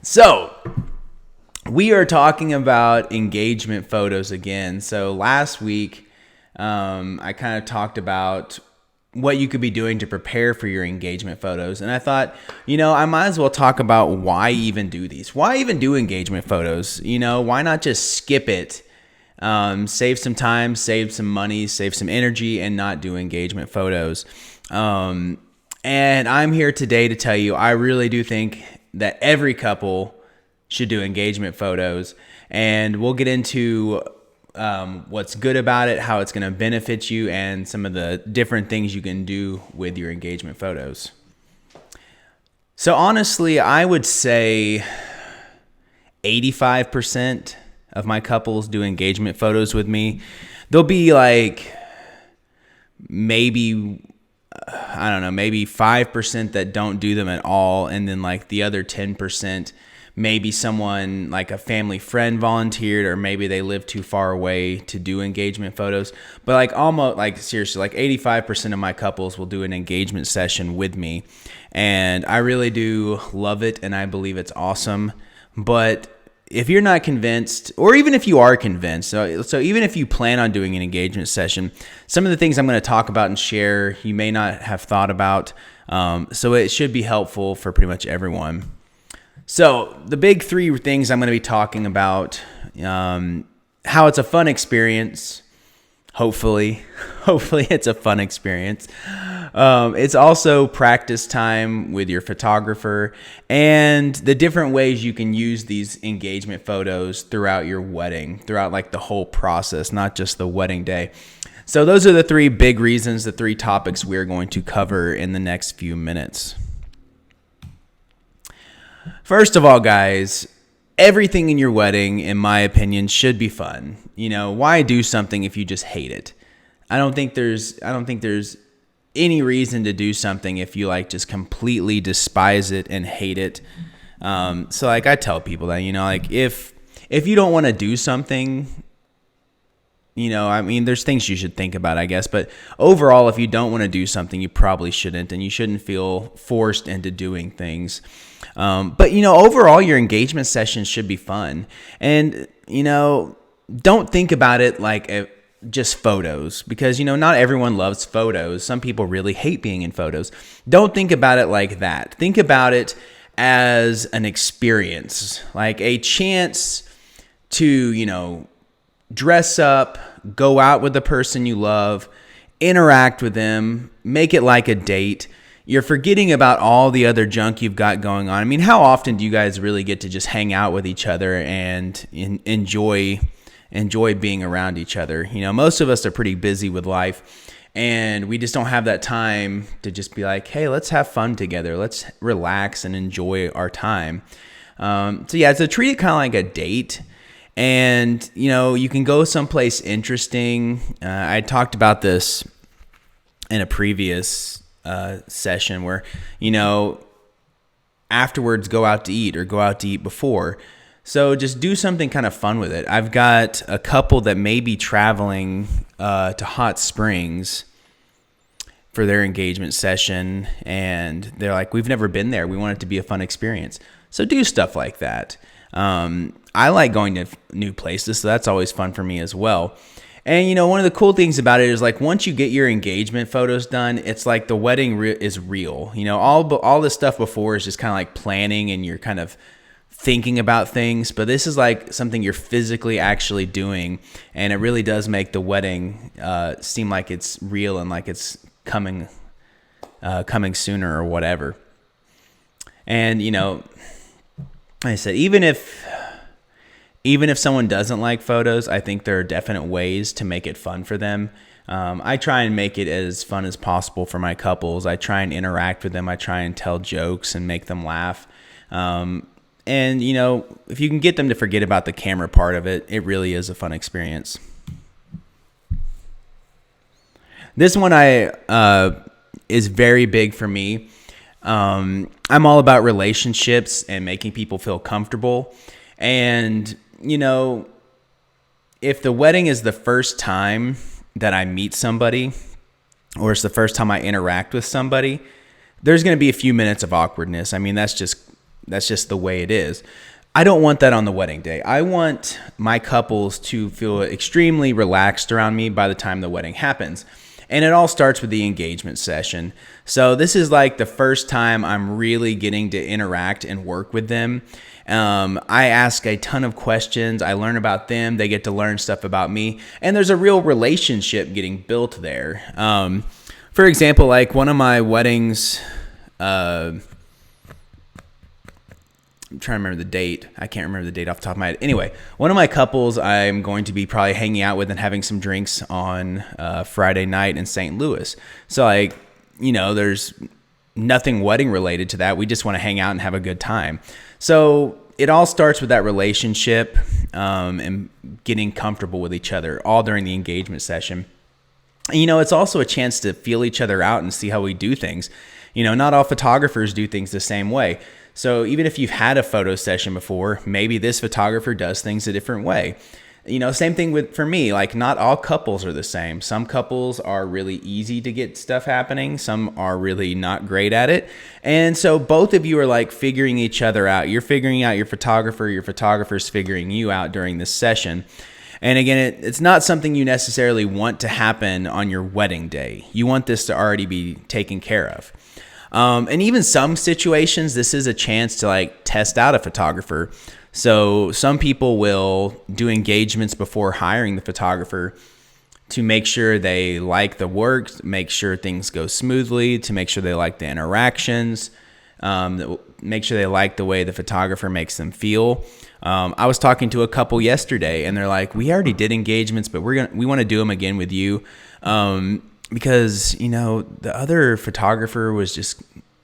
So, we are talking about engagement photos again. So, last week, I kind of talked about what you could be doing to prepare for your engagement photos. And I thought, I might as well talk about why even do these. Why even do engagement photos? Why not just skip it? Save some time, save some money, save some energy, and not do engagement photos. And I'm here today to tell you, I really do think that every couple should do engagement photos. And we'll get into what's good about it, how it's going to benefit you, and some of the different things you can do with your engagement photos. So honestly, I would say 85% of my couples do engagement photos with me. There'll be like maybe 5% that don't do them at all. And then like the other 10%, maybe someone like a family friend volunteered, or maybe they live too far away to do engagement photos. But like almost like seriously, like 85% of my couples will do an engagement session with me. And I really do love it. And I believe it's awesome. But if you're not convinced, or even if you are convinced, so even if you plan on doing an engagement session, some of the things I'm going to talk about and share, you may not have thought about. So it should be helpful for pretty much everyone. So the big three things I'm going to be talking about, how it's a fun experience. Hopefully it's a fun experience. It's also practice time with your photographer, and the different ways you can use these engagement photos throughout your wedding, throughout like the whole process, not just the wedding day. So those are the three big reasons, the three topics we're going to cover in the next few minutes. First of all, guys, everything in your wedding, in my opinion, should be fun. Why do something if you just hate it? I don't think there's any reason to do something if you like just completely despise it and hate it. So like I tell people that, like if you don't want to do something, there's things you should think about, I guess. But overall, if you don't want to do something, you probably shouldn't, and you shouldn't feel forced into doing things. But overall, your engagement sessions should be fun. And, don't think about it like just photos, because, not everyone loves photos. Some people really hate being in photos. Don't think about it like that. Think about it as an experience, like a chance to, dress up, go out with the person you love, interact with them, make it like a date. You're forgetting about all the other junk you've got going on. I mean, how often do you guys really get to just hang out with each other and enjoy being around each other? Most of us are pretty busy with life, and we just don't have that time to just be like, hey, let's have fun together. Let's relax and enjoy our time. So treat it kind of like a date. And, you can go someplace interesting. I talked about this in a previous session where, afterwards go out to eat, or go out to eat before. So just do something kind of fun with it. I've got a couple that may be traveling to Hot Springs for their engagement session, and they're like, we've never been there. We want it to be a fun experience. So do stuff like that. I like going to new places, so that's always fun for me as well. And, one of the cool things about it is, like, once you get your engagement photos done, it's like the wedding is real. All this stuff before is just kind of like planning, and you're kind of thinking about things. But this is like something you're physically actually doing, and it really does make the wedding seem like it's real and like it's coming sooner or whatever. And, like I said, even if someone doesn't like photos, I think there are definite ways to make it fun for them. I try and make it as fun as possible for my couples. I try and interact with them. I try and tell jokes and make them laugh. And, if you can get them to forget about the camera part of it, it really is a fun experience. This one is very big for me. I'm all about relationships and making people feel comfortable. And, if the wedding is the first time that I meet somebody, or it's the first time I interact with somebody, there's going to be a few minutes of awkwardness. I mean, that's just that's just the way it is. I don't want that on the wedding day. I want my couples to feel extremely relaxed around me by the time the wedding happens. And it all starts with the engagement session. So this is like the first time I'm really getting to interact and work with them. I ask a ton of questions. I learn about them. They get to learn stuff about me. And there's a real relationship getting built there. For example, like one of my weddings, I'm trying to remember the date. I can't remember the date off the top of my head. Anyway, one of my couples I'm going to be probably hanging out with and having some drinks on Friday night in St. Louis. So like, there's nothing wedding related to that. We just want to hang out and have a good time. So it all starts with that relationship and getting comfortable with each other all during the engagement session. And, it's also a chance to feel each other out and see how we do things. Not all photographers do things the same way. So even if you've had a photo session before, maybe this photographer does things a different way. Same thing for me, like not all couples are the same. Some couples are really easy to get stuff happening. Some are really not great at it. And so both of you are like figuring each other out. You're figuring out your photographer's figuring you out during this session. And again, it's not something you necessarily want to happen on your wedding day. You want this to already be taken care of. And even some situations, this is a chance to like test out a photographer. So some people will do engagements before hiring the photographer to make sure they like the work, make sure things go smoothly, to make sure they like the interactions, make sure they like the way the photographer makes them feel. I was talking to a couple yesterday and they're like, we already did engagements, but we want to do them again with you. Because, the other photographer was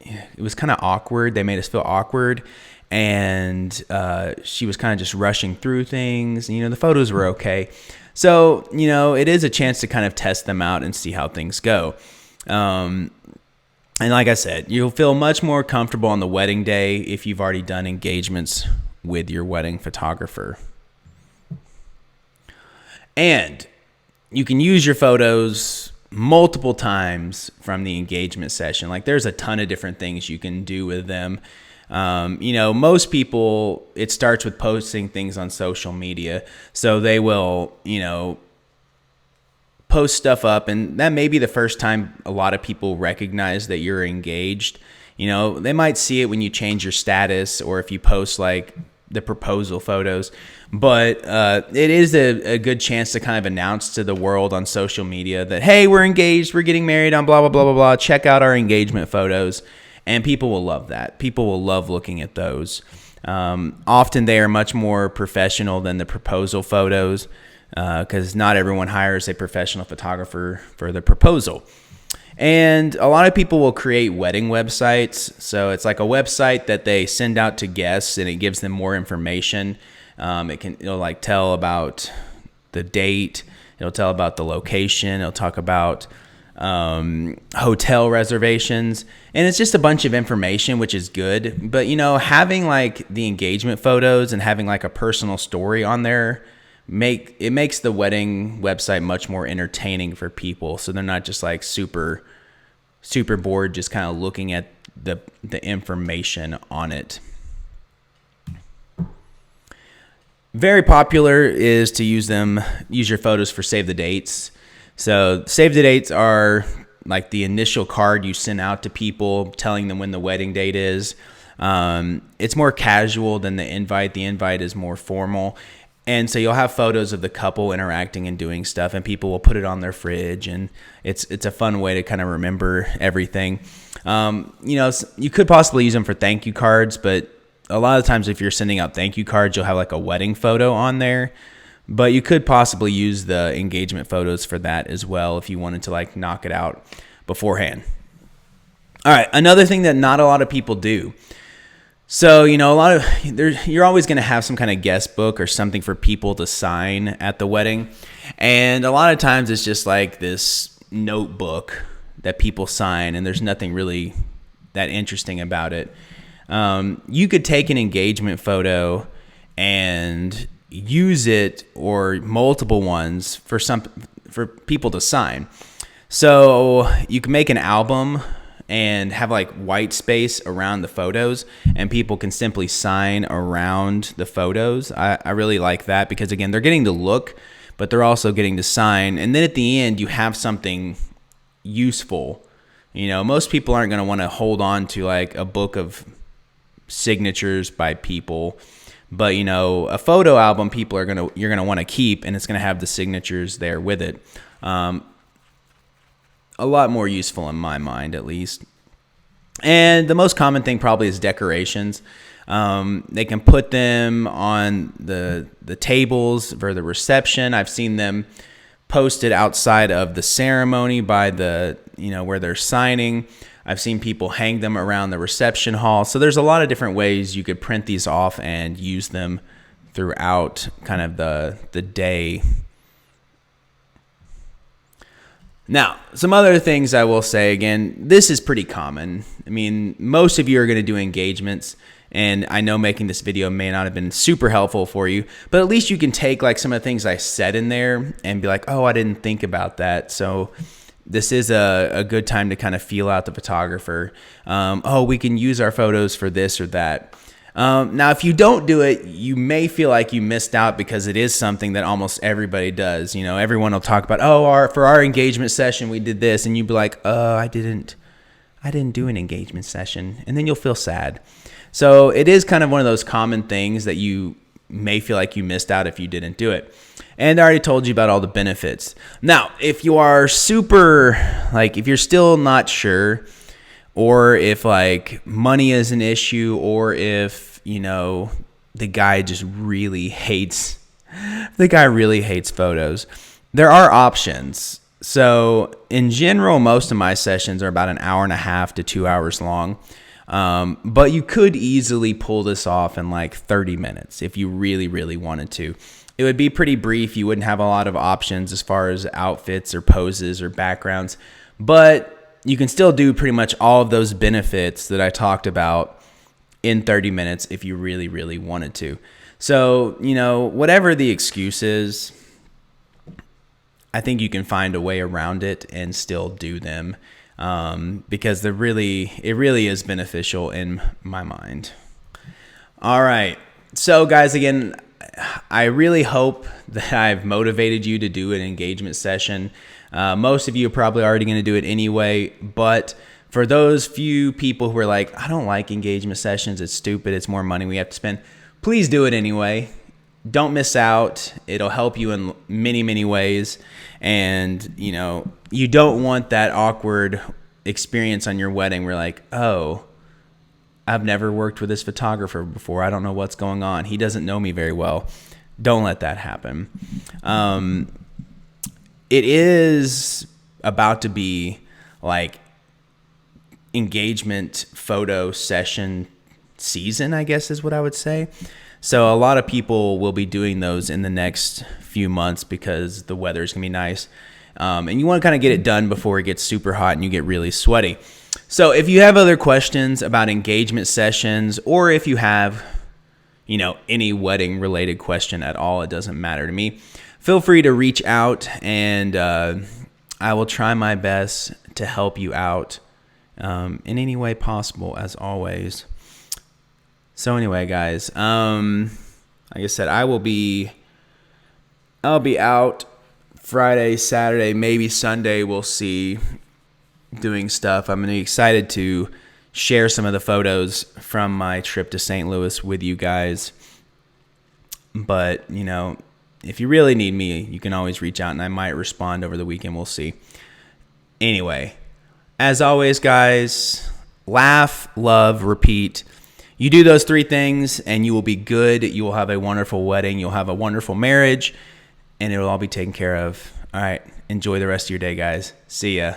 it was kind of awkward. They made us feel awkward. And she was kind of just rushing through things. The photos were okay. So, it is a chance to kind of test them out and see how things go. And like I said, you'll feel much more comfortable on the wedding day if you've already done engagements with your wedding photographer. And you can use your photos multiple times from the engagement session. Like there's a ton of different things you can do with them. Most people, it starts with posting things on social media. So they will, post stuff up, and that may be the first time a lot of people recognize that you're engaged. They might see it when you change your status or if you post like the proposal photos, but it is a good chance to kind of announce to the world on social media that, hey, we're engaged, we're getting married on blah, blah, blah, blah, blah. Check out our engagement photos. And people will love that. People will love looking at those. Often they are much more professional than the proposal photos because not everyone hires a professional photographer for the proposal. And a lot of people will create wedding websites. So it's like a website that they send out to guests and it gives them more information. It'll like tell about the date. It'll tell about the location. It'll talk about hotel reservations. And it's just a bunch of information, which is good. But, having like the engagement photos and having like a personal story on there makes the wedding website much more entertaining for people. So they're not just like super bored just kind of looking at the information on it. Very popular is to use your photos for save the dates. So save the dates are like the initial card you send out to people telling them when the wedding date is. It's more casual than the invite. The invite is more formal. And so you'll have photos of the couple interacting and doing stuff, and people will put it on their fridge, and it's a fun way to kind of remember everything. You could possibly use them for thank you cards, but a lot of times if you're sending out thank you cards, you'll have like a wedding photo on there. But you could possibly use the engagement photos for that as well if you wanted to like knock it out beforehand. All right, another thing that not a lot of people do. So, you're always going to have some kind of guest book or something for people to sign at the wedding. And a lot of times it's just like this notebook that people sign, and there's nothing really that interesting about it. You could take an engagement photo and use it, or multiple ones, for people to sign. So you can make an album and have like white space around the photos, and people can simply sign around the photos. I really like that because, again, they're getting to look, but they're also getting to sign. And then at the end, you have something useful. You know, most people aren't going to want to hold on to like a book of signatures by people, but you know, a photo album you're going to want to keep, and it's going to have the signatures there with it. A lot more useful in my mind, at least. And the most common thing probably is decorations. They can put them on the tables for the reception. I've seen them posted outside of the ceremony by the, you know, where they're signing. I've seen people hang them around the reception hall. So there's a lot of different ways you could print these off and use them throughout kind of the day. Now, some other things I will say, again, this is pretty common. I mean, most of you are going to do engagements, and I know making this video may not have been super helpful for you, but at least you can take like some of the things I said in there and be like, oh, I didn't think about that. So this is a good time to kind of feel out the photographer. Oh, we can use our photos for this or that. Now, if you don't do it, you may feel like you missed out because it is something that almost everybody does. You know, everyone will talk about, oh, for our engagement session, we did this. And you'd be like, I didn't do an engagement session. And then you'll feel sad. So it is kind of one of those common things that you may feel like you missed out if you didn't do it. And I already told you about all the benefits. Now, if you are if you're still not sure, or if like money is an issue, or if, you know, the guy really hates photos, there are options. So in general, most of my sessions are about an hour and a half to 2 hours long. But you could easily pull this off in like 30 minutes if you really, really wanted to. It would be pretty brief. You wouldn't have a lot of options as far as outfits or poses or backgrounds, but you can still do pretty much all of those benefits that I talked about in 30 minutes if you really, really wanted to. So, you know, whatever the excuse is, I think you can find a way around it and still do them, because it really is beneficial in my mind. All right. So, guys, again, I really hope that I've motivated you to do an engagement session. Most of you are probably already going to do it anyway, but for those few people who are like, I don't like engagement sessions, it's stupid, it's more money we have to spend, please do it anyway. Don't miss out. It'll help you in many, many ways. And, you know, you don't want that awkward experience on your wedding where like, oh, I've never worked with this photographer before. I don't know what's going on. He doesn't know me very well. Don't let that happen. It is about to be like engagement photo session season, I guess is what I would say. So a lot of people will be doing those in the next few months because the weather is going to be nice. And you want to kind of get it done before it gets super hot and you get really sweaty. So if you have other questions about engagement sessions, or if you have, you know, any wedding related question at all, it doesn't matter to me. Feel free to reach out, and I will try my best to help you out in any way possible, as always. So anyway, guys, like I said, I'll be out Friday, Saturday, maybe Sunday. We'll see, doing stuff. I'm really excited to share some of the photos from my trip to St. Louis with you guys. But, you know, if you really need me, you can always reach out and I might respond over the weekend. We'll see. Anyway, as always, guys, laugh, love, repeat. You do those 3 things and you will be good. You will have a wonderful wedding. You'll have a wonderful marriage, and it'll all be taken care of. All right. Enjoy the rest of your day, guys. See ya.